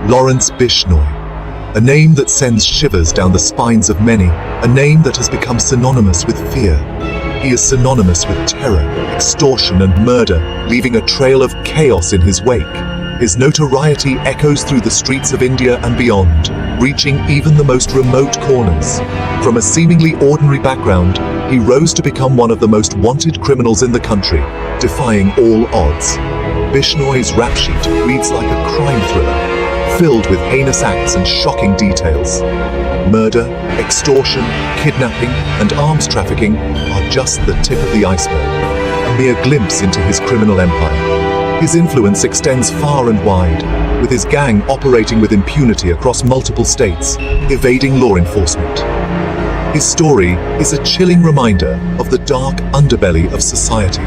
Lawrence Bishnoi. A name that sends shivers down the spines of many, a name that has become synonymous with fear. He is synonymous with terror, extortion and murder, leaving a trail of chaos in his wake. His notoriety echoes through the streets of India and beyond, reaching even the most remote corners. From a seemingly ordinary background, he rose to become one of the most wanted criminals in the country, defying all odds. Bishnoi's rap sheet reads like a crime thriller, filled with heinous acts and shocking details. Murder, extortion, kidnapping, and arms trafficking are just the tip of the iceberg, a mere glimpse into his criminal empire. His influence extends far and wide, with his gang operating with impunity across multiple states, evading law enforcement. His story is a chilling reminder of the dark underbelly of society,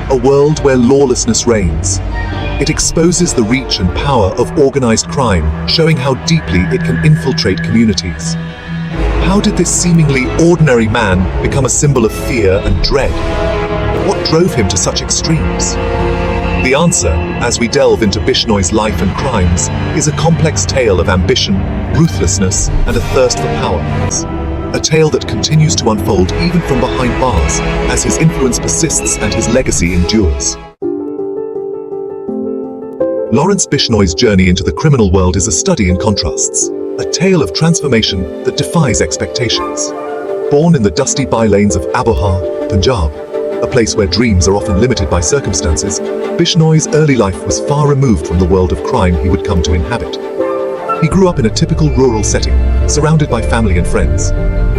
a world where lawlessness reigns. It exposes the reach and power of organized crime, showing how deeply it can infiltrate communities. How did this seemingly ordinary man become a symbol of fear and dread? What drove him to such extremes? The answer, as we delve into Bishnoi's life and crimes, is a complex tale of ambition, ruthlessness, and a thirst for power. A tale that continues to unfold even from behind bars, as his influence persists and his legacy endures. Lawrence Bishnoi's journey into the criminal world is a study in contrasts, a tale of transformation that defies expectations. Born in the dusty bylanes of Abohar, Punjab, a place where dreams are often limited by circumstances, Bishnoi's early life was far removed from the world of crime he would come to inhabit. He grew up in a typical rural setting, surrounded by family and friends.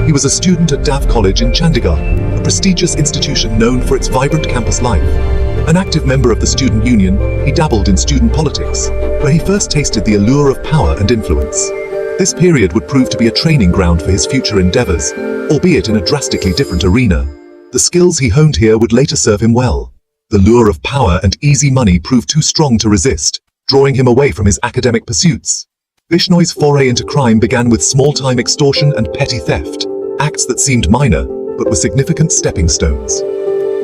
He was a student at Dav College in Chandigarh, a prestigious institution known for its vibrant campus life. An active member of the student union, he dabbled in student politics, where he first tasted the allure of power and influence. This period would prove to be a training ground for his future endeavors, albeit in a drastically different arena. The skills he honed here would later serve him well. The lure of power and easy money proved too strong to resist, drawing him away from his academic pursuits. Bishnoi's foray into crime began with small-time extortion and petty theft, acts that seemed minor, but were significant stepping stones.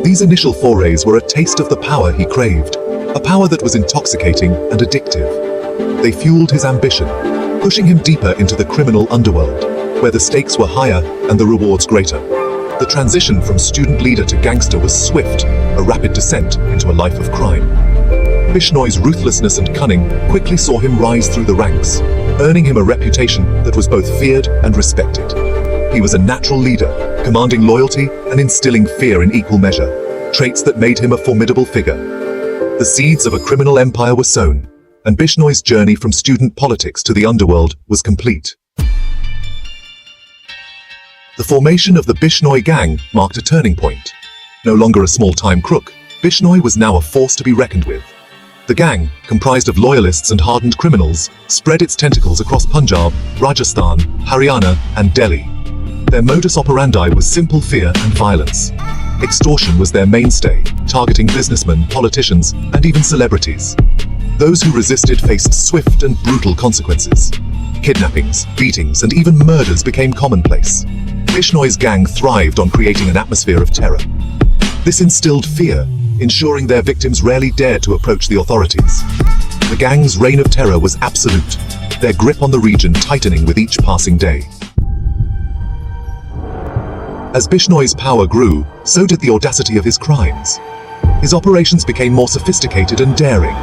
These initial forays were a taste of the power he craved, a power that was intoxicating and addictive. They fueled his ambition, pushing him deeper into the criminal underworld, where the stakes were higher and the rewards greater. The transition from student leader to gangster was swift, a rapid descent into a life of crime. Bishnoi's ruthlessness and cunning quickly saw him rise through the ranks, earning him a reputation that was both feared and respected. He was a natural leader, commanding loyalty and instilling fear in equal measure, traits that made him a formidable figure. The seeds of a criminal empire were sown, and Bishnoi's journey from student politics to the underworld was complete. The formation of the Bishnoi gang marked a turning point. No longer a small-time crook, Bishnoi was now a force to be reckoned with. The gang, comprised of loyalists and hardened criminals, spread its tentacles across Punjab, Rajasthan, Haryana, and Delhi. Their modus operandi was simple fear and violence. Extortion was their mainstay, targeting businessmen, politicians, and even celebrities. Those who resisted faced swift and brutal consequences. Kidnappings, beatings, and even murders became commonplace. Bishnoi's gang thrived on creating an atmosphere of terror. This instilled fear, ensuring their victims rarely dared to approach the authorities. The gang's reign of terror was absolute, their grip on the region tightening with each passing day. As Bishnoi's power grew, so did the audacity of his crimes. His operations became more sophisticated and daring.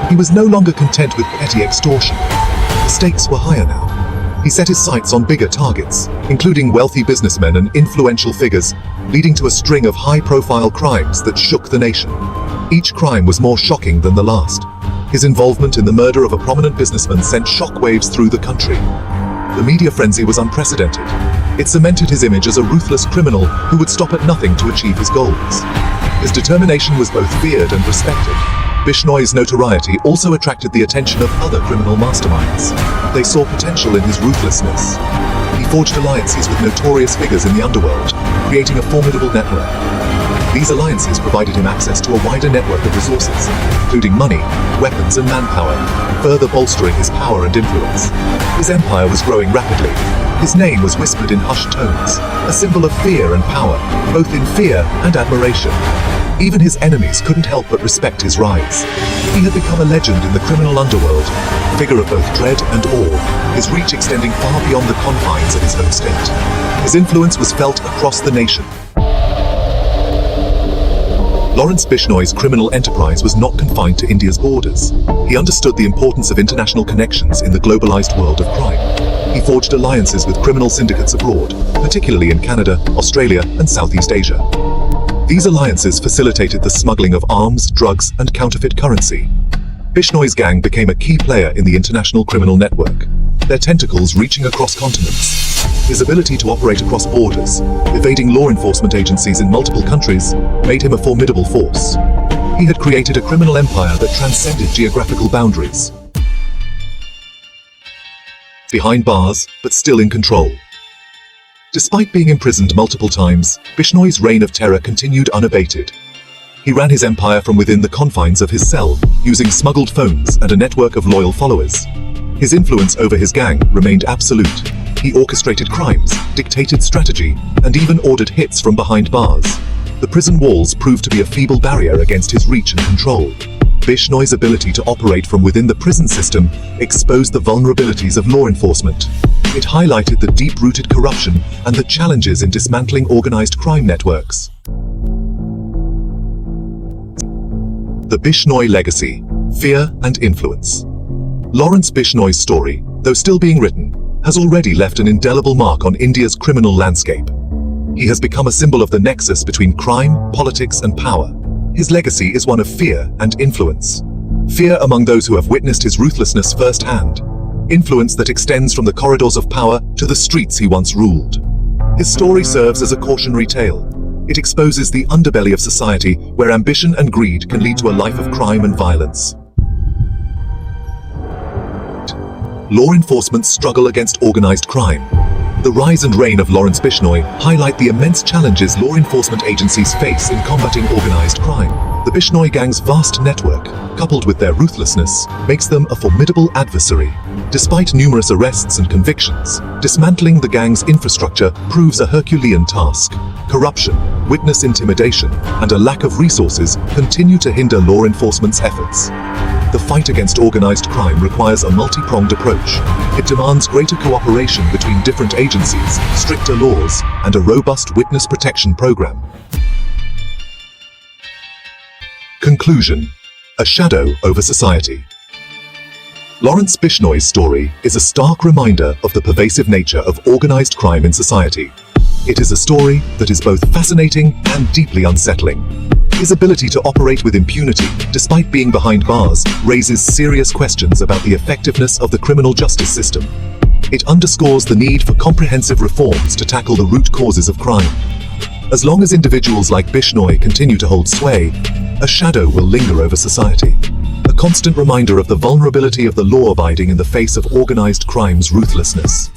He was no longer content with petty extortion. The stakes were higher now. He set his sights on bigger targets, including wealthy businessmen and influential figures, leading to a string of high-profile crimes that shook the nation. Each crime was more shocking than the last. His involvement in the murder of a prominent businessman sent shockwaves through the country. The media frenzy was unprecedented. It cemented his image as a ruthless criminal who would stop at nothing to achieve his goals. His determination was both feared and respected. Bishnoi's notoriety also attracted the attention of other criminal masterminds. They saw potential in his ruthlessness. He forged alliances with notorious figures in the underworld, creating a formidable network. These alliances provided him access to a wider network of resources, including money, weapons, and manpower, further bolstering his power and influence. His empire was growing rapidly. His name was whispered in hushed tones, a symbol of fear and power, both in fear and admiration. Even his enemies couldn't help but respect his rise. He had become a legend in the criminal underworld, a figure of both dread and awe, his reach extending far beyond the confines of his home state. His influence was felt across the nation. Lawrence Bishnoi's criminal enterprise was not confined to India's borders. He understood the importance of international connections in the globalized world of crime. He forged alliances with criminal syndicates abroad, particularly in Canada, Australia, and Southeast Asia. These alliances facilitated the smuggling of arms, drugs, and counterfeit currency. Bishnoi's gang became a key player in the international criminal network, their tentacles reaching across continents. His ability to operate across borders, evading law enforcement agencies in multiple countries, made him a formidable force. He had created a criminal empire that transcended geographical boundaries. Behind bars, but still in control. Despite being imprisoned multiple times, Bishnoi's reign of terror continued unabated. He ran his empire from within the confines of his cell, using smuggled phones and a network of loyal followers. His influence over his gang remained absolute. He orchestrated crimes, dictated strategy, and even ordered hits from behind bars. The prison walls proved to be a feeble barrier against his reach and control. Bishnoi's ability to operate from within the prison system exposed the vulnerabilities of law enforcement. It highlighted the deep-rooted corruption and the challenges in dismantling organized crime networks. The Bishnoi legacy, fear and influence. Lawrence Bishnoi's story, though still being written, has already left an indelible mark on India's criminal landscape. He has become a symbol of the nexus between crime, politics, and power. His legacy is one of fear and influence. Fear among those who have witnessed his ruthlessness firsthand. Influence that extends from the corridors of power to the streets he once ruled. His story serves as a cautionary tale. It exposes the underbelly of society where ambition and greed can lead to a life of crime and violence. Law enforcement's struggle against organized crime. The rise and reign of Lawrence Bishnoi highlight the immense challenges law enforcement agencies face in combating organized crime. The Bishnoi gang's vast network, coupled with their ruthlessness, makes them a formidable adversary. Despite numerous arrests and convictions, dismantling the gang's infrastructure proves a Herculean task. Corruption, witness intimidation, and a lack of resources continue to hinder law enforcement's efforts. The fight against organized crime requires a multi-pronged approach. It demands greater cooperation between different agencies, stricter laws, and a robust witness protection program. Conclusion: a shadow over society. Lawrence Bishnoi's story is a stark reminder of the pervasive nature of organized crime in society. It is a story that is both fascinating and deeply unsettling. His ability to operate with impunity, despite being behind bars, raises serious questions about the effectiveness of the criminal justice system. It underscores the need for comprehensive reforms to tackle the root causes of crime. As long as individuals like Bishnoi continue to hold sway, a shadow will linger over society. A constant reminder of the vulnerability of the law-abiding in the face of organized crime's ruthlessness.